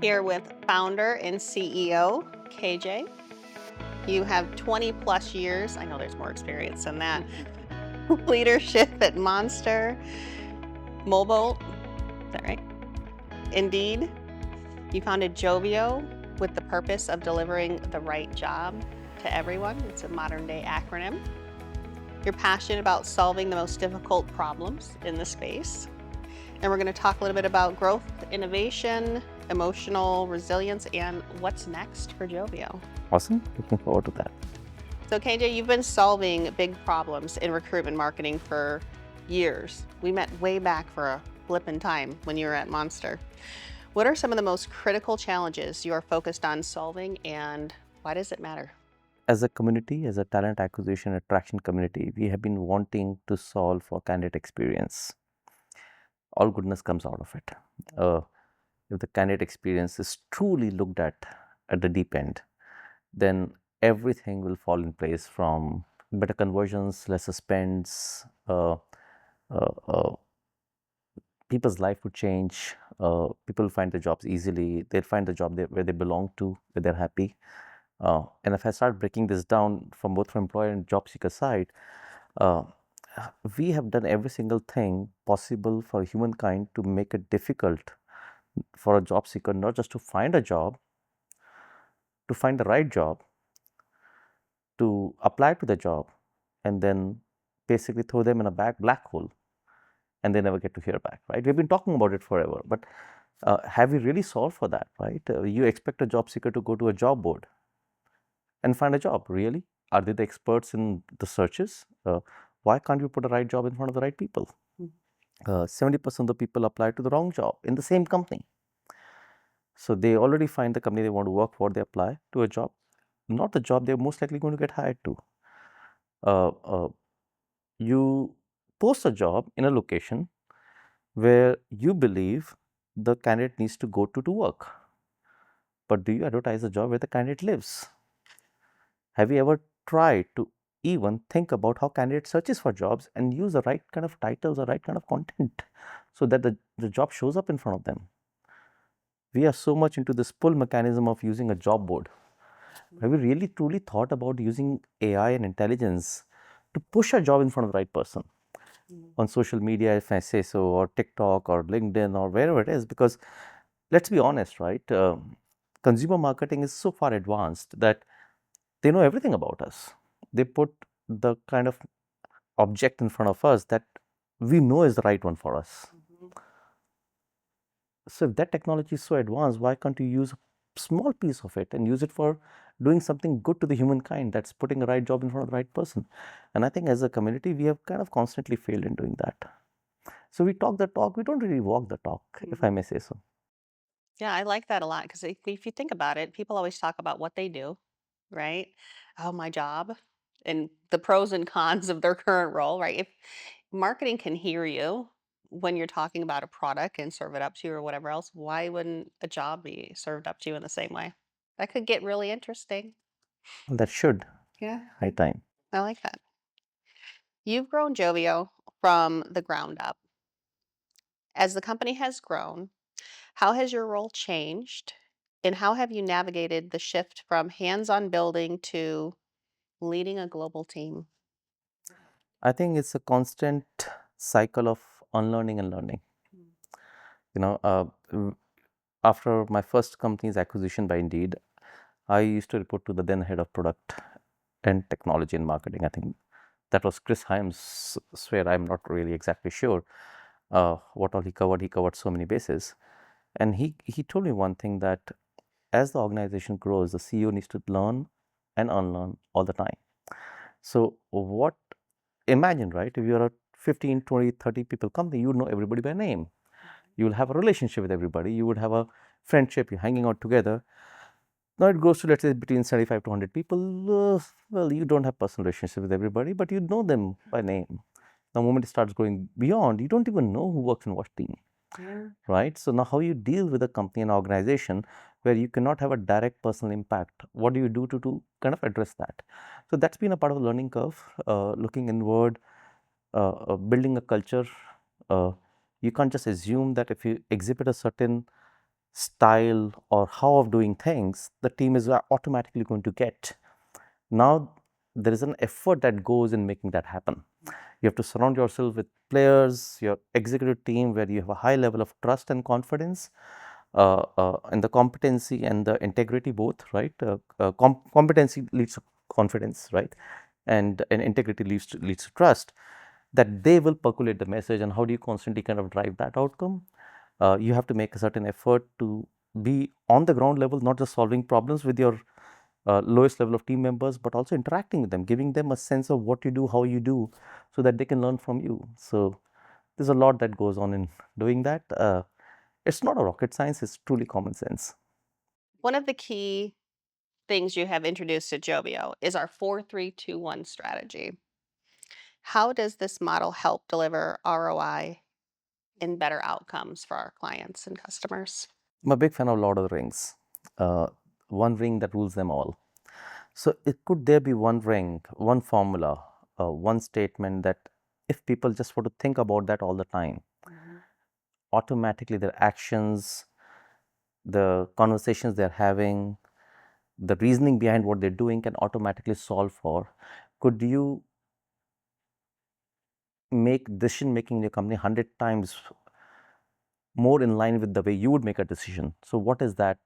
Here with founder and CEO, KJ. You have 20 plus years, I know there's more experience than that, leadership at Monster, Mobile, is that right? Indeed. You founded Joveo with the purpose of delivering the right job to everyone. It's a modern day acronym. You're passionate about solving the most difficult problems in the space. And we're going to talk a little bit about growth, innovation, emotional resilience, and what's next for Joveo. Awesome. Looking forward to that. So KJ, you've been solving big problems in recruitment marketing for years. We met way back for a blip in time when you were at Monster. What are some of the most critical challenges you are focused on solving, and why does it matter? As a community, as a talent acquisition attraction community, we have been wanting to solve for candidate experience. All goodness comes out of it. If the candidate experience is truly looked at the deep end, then everything will fall in place, from better conversions, lesser spends, people's life would change, people find the jobs easily, they'll find the job where they belong to, where they're happy. And if I start breaking this down from both from employer and job seeker side, uh, we have done every single thing possible for humankind to make it difficult for a job seeker not just to find a job, to find the right job, to apply to the job, and then basically throw them in a black hole, and they never get to hear back, right? We've been talking about it forever, but have we really solved for that, right? You expect a job seeker to go to a job board and find a job, really? Are they the experts in the searches? Why can't you put a right job in front of the right people? 70% of the people apply to the wrong job in the same company. So they already find the company they want to work for, they apply to a job, not the job they're most likely going to get hired to. You post a job in a location where you believe the candidate needs to go to work. But do you advertise a job where the candidate lives? Have you ever tried to even think about how candidate searches for jobs and use the right kind of titles, the right kind of content, so that the job shows up in front of them? We are so much into this pull mechanism of using a job board. Have you really truly thought about using AI and intelligence to push a job in front of the right person? On social media, if I say so, or TikTok or LinkedIn or wherever it is, because let's be honest, right? Consumer marketing is so far advanced that they know everything about us. They put the kind of object in front of us that we know is the right one for us. So if that technology is so advanced, why can't you use a small piece of it and use it for doing something good to the humankind, that's putting a right job in front of the right person? And I think as a community, we have kind of constantly failed in doing that. So we talk the talk, we don't really walk the talk, if I may say so. Yeah, I like that a lot because if you think about it, people always talk about what they do, right? Oh, my job and the pros and cons of their current role, right? If marketing can hear you when you're talking about a product and serve it up to you or whatever else, why wouldn't a job be served up to you in the same way? That could get really interesting. Well, that should. Yeah, High time. I like that. You've grown Joveo from the ground up. As the company has grown, how has your role changed? And how have you navigated the shift from hands on building to leading a global team? I think it's a constant cycle of unlearning and learning. You know, after my first company's acquisition by Indeed, I used to report to the then head of product and technology and marketing. I think that was Chris Himes. Swear, I'm not really exactly sure what all he covered. He covered so many bases, and he told me one thing, that as the organization grows, the CEO needs to learn and unlearn all the time. So what? Imagine, right? If you're a 15, 20, 30 people company, you would know everybody by name. You will have a relationship with everybody. You would have a friendship. You're hanging out together. Now it goes to, let's say, between 75 to 100 people. Well, you don't have personal relationship with everybody, but you know them by name. The moment it starts going beyond, you don't even know who works in what team. Yeah. Right? So now how you deal with a company and organization where you cannot have a direct personal impact? What do you do to kind of address that? So that's been a part of the learning curve, looking inward, building a culture, uh, You can't just assume that if you exhibit a certain style or how of doing things, the team is automatically going to get. Now, there is an effort that goes in making that happen. You have to surround yourself with players, your executive team, where you have a high level of trust and confidence, and the competency and the integrity both, right? Competency leads to confidence, right? And integrity leads to trust, that they will percolate the message. And how do you constantly kind of drive that outcome? You have to make a certain effort to be on the ground level, not just solving problems with your lowest level of team members, but also interacting with them, giving them a sense of what you do, how you do, so that they can learn from you. So there's a lot that goes on in doing that. It's not a rocket science, it's truly common sense. One of the key things you have introduced to Joveo is our 4-3-2-1 strategy. How does this model help deliver ROI and better outcomes for our clients and customers? I'm a big fan of Lord of the Rings. Uh, one ring that rules them all. So could there be one ring, one formula, one statement that if people just want to think about that all the time, automatically their actions, the conversations they're having, the reasoning behind what they're doing can automatically solve for? Could you make decision making in your company 100 times more in line with the way you would make a decision? So what is that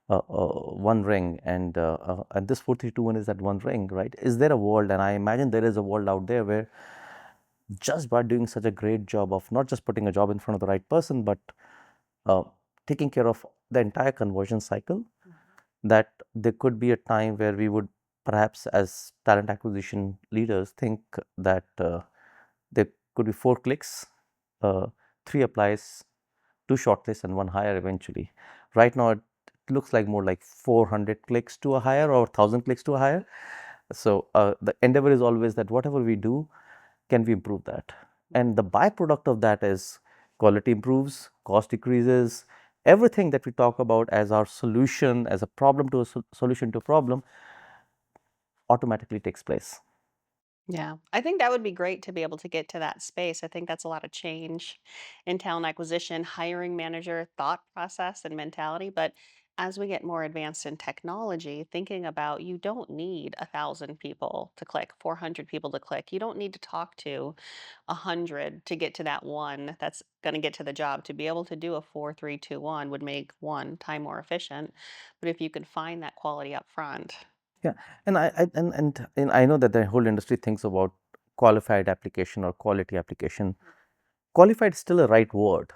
one ring? And this 4-3-2-1 is that one ring, right? Is there a world, and I imagine there is a world out there, where just by doing such a great job of not just putting a job in front of the right person, but uh, taking care of the entire conversion cycle, that there could be a time where we would perhaps, as talent acquisition leaders, think that there could be 4 clicks, 3 applies, 2 shortlists, and 1 hire eventually. Right now, it looks like more like 400 clicks to a hire or 1,000 clicks to a hire. So the endeavor is always that whatever we do, can we improve that? And the byproduct of that is quality improves, cost decreases, everything that we talk about as our solution, as a problem to a solution to a problem, automatically takes place. Yeah, I think that would be great to be able to get to that space. I think that's a lot of change in talent acquisition, hiring manager thought process and mentality. But as we get more advanced in technology, thinking about you don't need 1,000 people to click, 400 people to click. You don't need to talk to 100 to get to that one that's going to get to the job. To be able to do a 4-3-2-1 would make one time more efficient. But if you could find that quality up front. Yeah, and I know that the whole industry thinks about qualified application or quality application. Qualified is still a right word.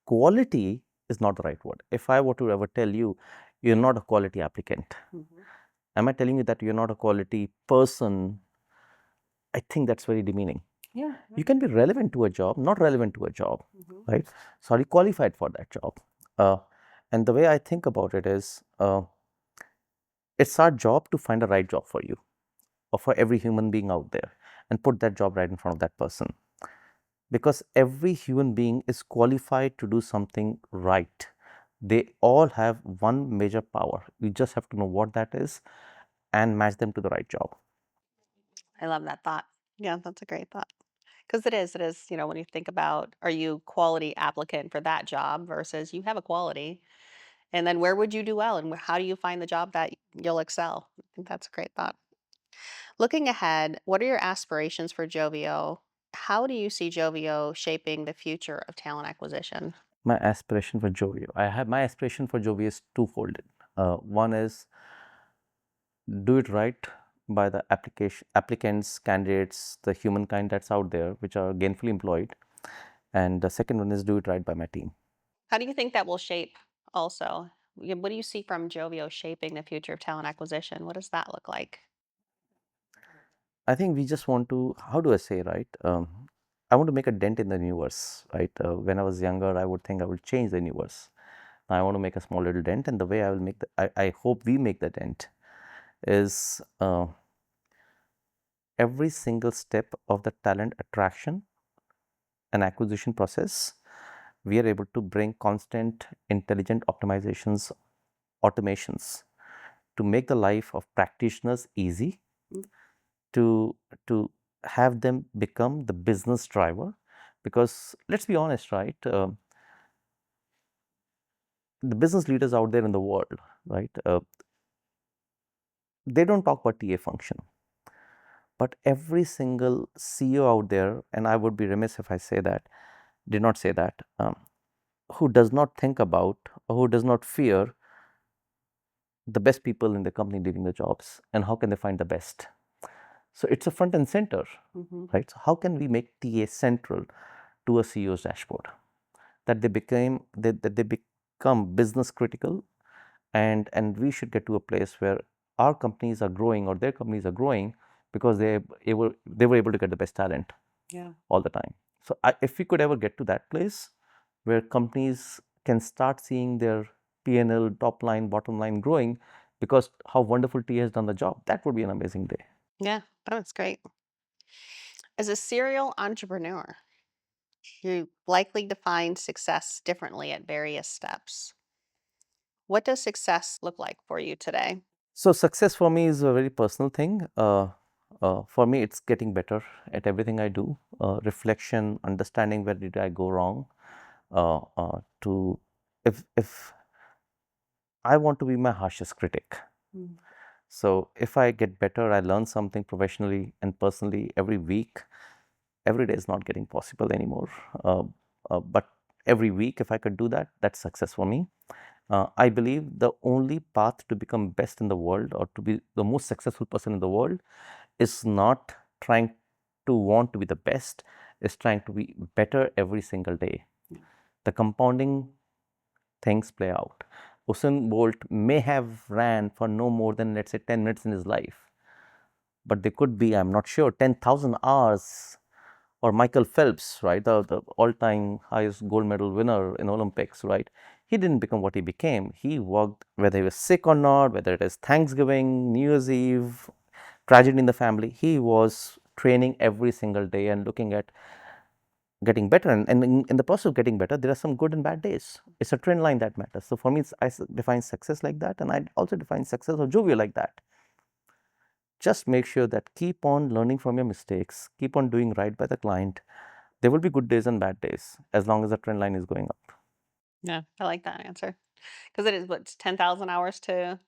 Quality is not the right word. If I were to ever tell you, you're not a quality applicant, am I telling you that you're not a quality person? I think that's very demeaning. Yeah. You can be relevant to a job, not relevant to a job, right? So are you qualified for that job? Uh, and the way I think about it is, it's our job to find a right job for you or for every human being out there, and put that job right in front of that person. Because every human being is qualified to do something right. They all have one major power. You just have to know what that is and match them to the right job. I love that thought. Yeah, that's a great thought. Because it is, when you think about, are you quality applicant for that job versus you have a quality, and then where would you do well, and how do you find the job that you'll excel? I think that's a great thought. Looking ahead, what are your aspirations for Joveo? How do you see Joveo shaping the future of talent acquisition? My aspiration for Joveo. My aspiration for Joveo is twofold. One is do it right by the applicants, candidates, the humankind that's out there, which are gainfully employed. And the second one is do it right by my team. How do you think that will shape also? What do you see from Joveo shaping the future of talent acquisition? What does that look like? I think we just want to, how do I say, right? I want to make a dent in the universe, right? When I was younger, I would think I would change the universe. Now I want to make a small little dent, and the way I will make I hope we make the dent is every single step of the talent attraction and acquisition process, we are able to bring constant intelligent optimizations, automations, to make the life of practitioners easy, to have them become the business driver, Because let's be honest, right? The business leaders out there in the world, right? They don't talk about TA function, but every single CEO out there, and I would be remiss if I say that, did not say that, who does not think about or who does not fear the best people in the company leaving the jobs and how can they find the best. So it's a front and center, right? So how can we make TA central to a CEO's dashboard, that they become business critical, and we should get to a place where our companies are growing or their companies are growing because they were able to get the best talent all the time. So if we could ever get to that place where companies can start seeing their P&L, top line, bottom line growing because how wonderful T has done the job, that would be an amazing day. Yeah, that's great. As a serial entrepreneur, you likely define success differently at various steps. What does success look like for you today? So success for me is a very personal thing. For me, it's getting better at everything I do. Reflection, understanding where did I go wrong. To if I want to be my harshest critic. So if I get better, I learn something professionally and personally every week. Every day is not getting possible anymore. But every week, if I could do that, that's success for me. I believe the only path to become best in the world or to be the most successful person in the world is not trying to want to be the best, is trying to be better every single day. The compounding things play out. Usain Bolt may have ran for no more than, let's say, 10 minutes in his life, but they could be, I'm not sure, 10,000 hours. Or Michael Phelps, right, the all-time highest gold medal winner in Olympics, right? He didn't become what he became. He worked, whether he was sick or not, whether it is Thanksgiving, New Year's Eve, tragedy in the family, he was training every single day and looking at getting better. And in the process of getting better, there are some good and bad days. It's a trend line that matters. So for me, I define success like that, and I also define success of Joveo like that. Just make sure that keep on learning from your mistakes, keep on doing right by the client. There will be good days and bad days as long as the trend line is going up. Yeah, I like that answer because it is what 10,000 hours to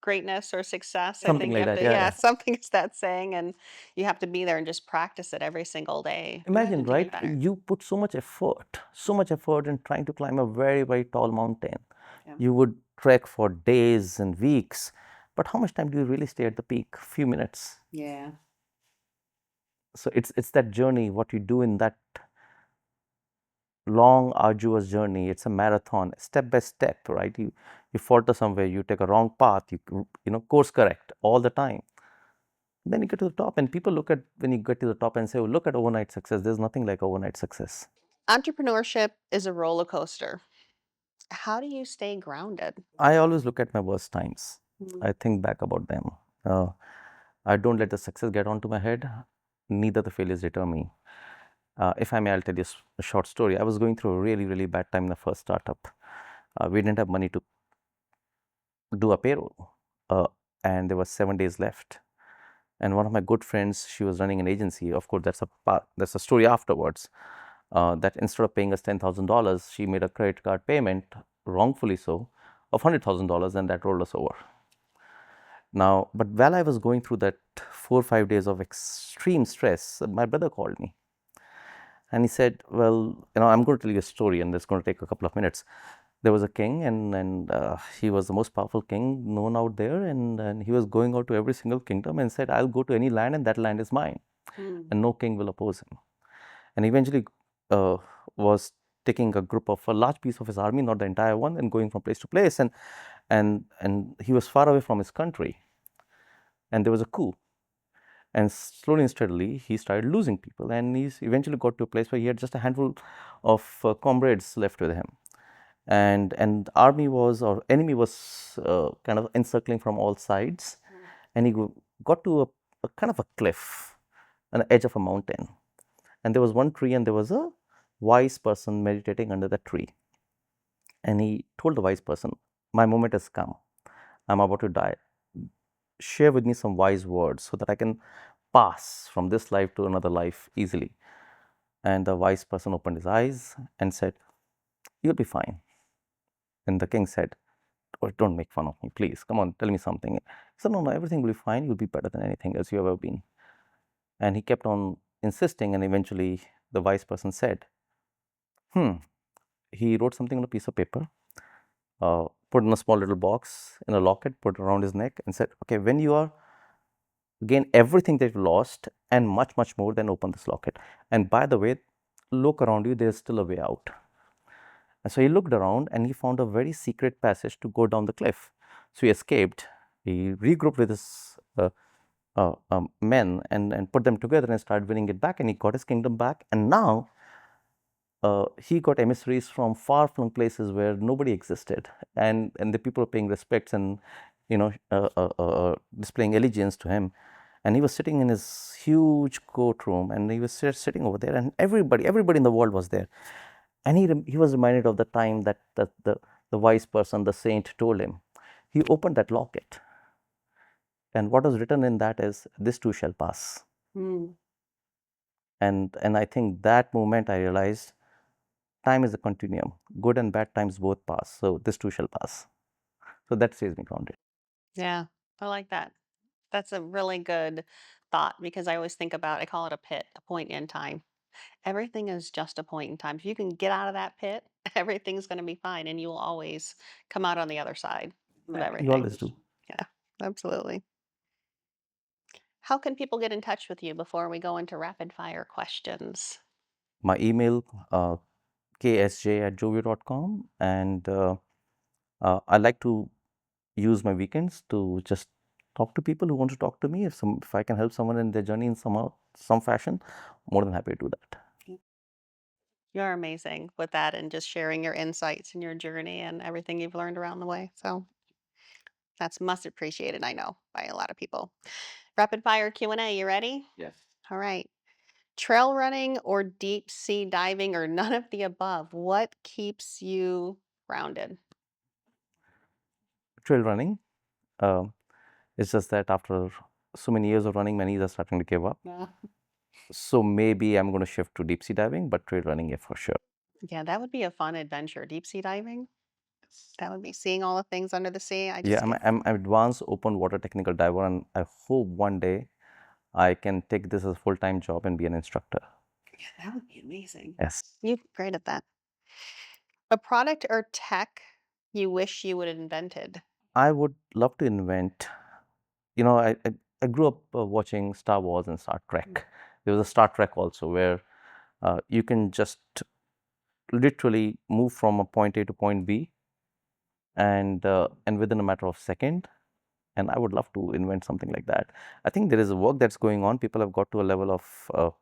greatness or success. I Something think you like have that. to, Yeah, yeah, yeah. something is that saying, and you have to be there and just practice it every single day Imagine, to get right? better. You put so much effort in trying to climb a very, very tall mountain. Yeah. You would trek for days and weeks, but how much time do you really stay at the peak? Few minutes. Yeah. So it's that journey, what you do in that long, arduous journey. It's a marathon, step by step, right? You falter somewhere, you take a wrong path, course correct all the time. Then you get to the top, and people look at when you get to the top and say, "Oh, look at overnight success." There's nothing like overnight success. Entrepreneurship is a roller coaster. How do you stay grounded? I always look at my worst times. Mm. I think back about them. Uh, I don't let the success get onto my head. Neither the failures deter me. If I may, I'll tell you a short story. I was going through a really, really bad time in the first startup. We didn't have money to do a payroll, uh, and there were 7 days left. And one of my good friends, she was running an agency. Of course, that's a story afterwards. That instead of paying us $10,000, she made a credit card payment, wrongfully so, of $100,000, and that rolled us over. Now, but while I was going through that 4 or 5 days of extreme stress, my brother called me and he said, "Well, I'm going to tell you a story, and it's going to take a couple of minutes. There was a king, and he was the most powerful king known out there, and he was going out to every single kingdom and said, 'I'll go to any land, and that land is mine, and no king will oppose him.' And eventually uh, was taking a large piece of his army, not the entire one, and going from place to place, and he was far away from his country, and there was a coup. And slowly and steadily, he started losing people, and he's eventually got to a place where he had just a handful of comrades left with him, and army was or enemy was kind of encircling from all sides, and he got to a kind of a cliff, an edge of a mountain, and there was one tree, and there was a wise person meditating under the tree, and he told the wise person, "My moment has come. I'm about to die. Share with me some wise words so that I can pass from this life to another life easily." And the wise person opened his eyes and said, "You'll be fine." And the king said, "Oh, don't make fun of me, please. Come on, tell me something." He said, "No, no, everything will be fine. You'll be better than anything else you've ever been." And he kept on insisting, and eventually the wise person said, "Hmm." He wrote something on a piece of paper, put in a small little box in a locket, put it around his neck, and said, "Okay, when you are gain everything that you lost and much, much more, then open this locket. And by the way, look around you, there's still a way out." And so he looked around and he found a very secret passage to go down the cliff. So he escaped. He regrouped with his men and put them together and started winning it back. And he got his kingdom back. And now he got emissaries from far-flung places where nobody existed, and the people were paying respects and displaying allegiance to him. And he was sitting in his huge courtroom, and he was sitting over there, and everybody in the world was there. And he was reminded of the time that the wise person, the saint, told him. He opened that locket, and what was written in that is, "This too shall pass." Mm. And I think that moment I realized time is a continuum. Good and bad times both pass. So this too shall pass. So that stays me grounded. Yeah, I like that. That's a really good thought because I always think about, I call it a pit, a point in time. Everything is just a point in time. If you can get out of that pit, everything's going to be fine and you will always come out on the other side of You everything. always do. Yeah, absolutely. How can people get in touch with you before we go into rapid fire questions? My email, ksj@joveo.com. And I like to use my weekends to just talk to people who want to talk to me. If I can help someone in their journey in some fashion, more than happy to do that. You're amazing with that and just sharing your insights and your journey and everything you've learned around the way. So that's much appreciated, I know, by a lot of people. Rapid fire Q&A, you ready? Yes. All right. Trail running or deep sea diving or none of the above? What keeps you grounded? Trail running. Um, it's just that after so many years of running, my knees are starting to give up. Yeah. So maybe I'm going to shift to deep sea diving, but trail running, yeah, for sure. Yeah, that would be a fun adventure. Deep sea diving. That would be seeing all the things under the sea. I Yeah, just I'm, get, I'm an advanced open water technical diver, and I hope one day I can take this as a full-time job and be an instructor. yeah, that would be amazing. Yes. You're great at that. A product or tech you wish you would have invented. I would love to invent, you know, I grew up watching Star Wars and Star Trek. There was a Star Trek also where you can just literally move from a point A to point B, and within a matter of second. And I would love to invent something like that. I think there is a work that's going on. People have got to a level of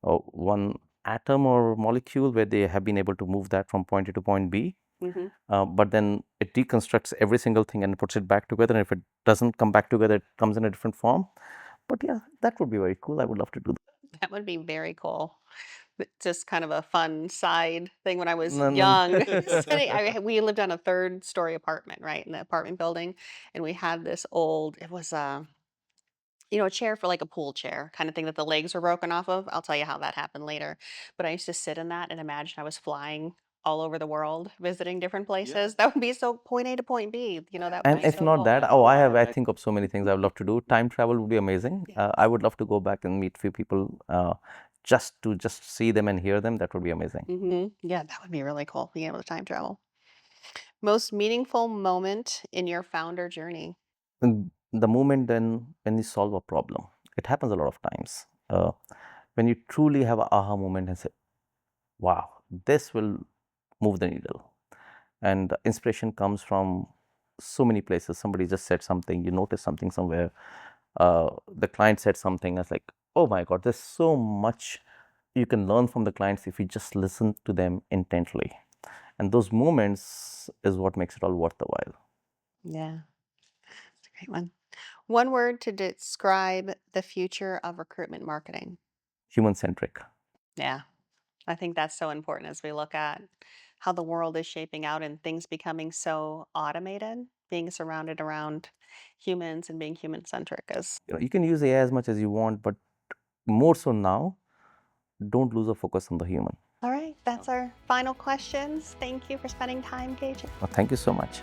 one atom or molecule where they have been able to move that from point A to point B. Hmm. But then it deconstructs every single thing and puts it back together. And if it doesn't come back together, it comes in a different form. But yeah, that would be very cool. I would love to do that. That would be very cool. But just kind of a fun side thing when I was No, no. young. We lived on a third story apartment, right, in the apartment building. And we had this old, it was a chair for like a pool chair kind of thing that the legs were broken off of. I'll tell you how that happened later. But I used to sit in that and imagine I was flying all over the world, visiting different places. That would be so point A to point B. That would And be if so not cool. that, oh, I think of so many things I would love to do. Time travel would be amazing. I would love to go back and meet few people, just see them and hear them. That would be amazing. Yeah, that would be really cool, being able to time travel. Most meaningful moment in your founder journey. And the moment then when you solve a problem, it happens a lot of times. When you truly have an aha moment and say, "Wow, this will move the needle." And inspiration comes from so many places. Somebody just said something, you notice something somewhere. The client said something. I was like, "Oh my God, there's so much you can learn from the clients if you just listen to them intently." And those moments is what makes it all worth the while. Yeah, it's a great one. One word to describe the future of recruitment marketing. Human centric. Yeah, I think that's so important as we look at how the world is shaping out and things becoming so automated, being surrounded around humans and being human centric is. You can use AI as much as you want, but more so now, don't lose a focus on the human. All right, that's our final questions. Thank you for spending time, KJ. Well, thank you so much.